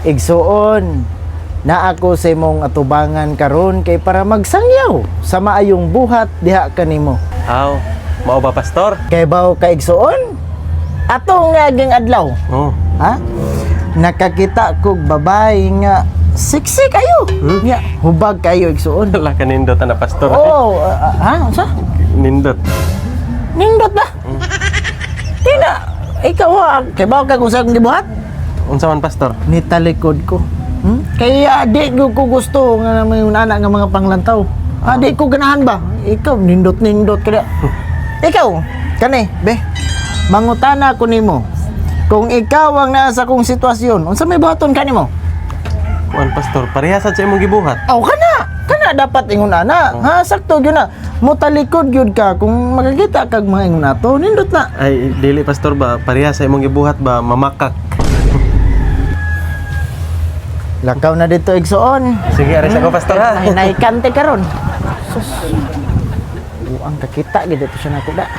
Igsuon, na ako sa imong atubangan karon kay para magsangyaw sa maayong buhat diha kanimo. Aw, mao ba pastor? Kay baw ka igsuon, atong ngaging adlaw, Oh. ha? Nakakita kog babae nga sexy kayo. Nya, hubag kayo igsuon. Wala ka nindot na pastor. Oh, ha? Sa? Nindot. Nindot ba? Tina, ikaw ha, kay baw ka kung saan gibuhat? Unsa man pastor? Ni talikod ko. Kaya di ko gusto nga may anak nga mga panglantaw. Di ko ganahan ba? Ikaw nindot-nindot kada. Ikaw, kani, be. Mangutana ko nimo. Kung ikaw ang nasa kong sitwasyon, unsa may buhaton kanimo? Kuan pastor, parehas sa imong gibuhat. Aw kana dapat ingon ana. Ha, sakto gyud na. Mutalikod gyud ka kung makakita kag mga ingon nato, nindot na. Ay, dili pastor ba, parehas sa imong gibuhat ba mamakak. Lakaw na dito igsuon. Sige, aris ako pastor ha. Ay naikante karon. Sus. Buang kakita gid dito siya nako da.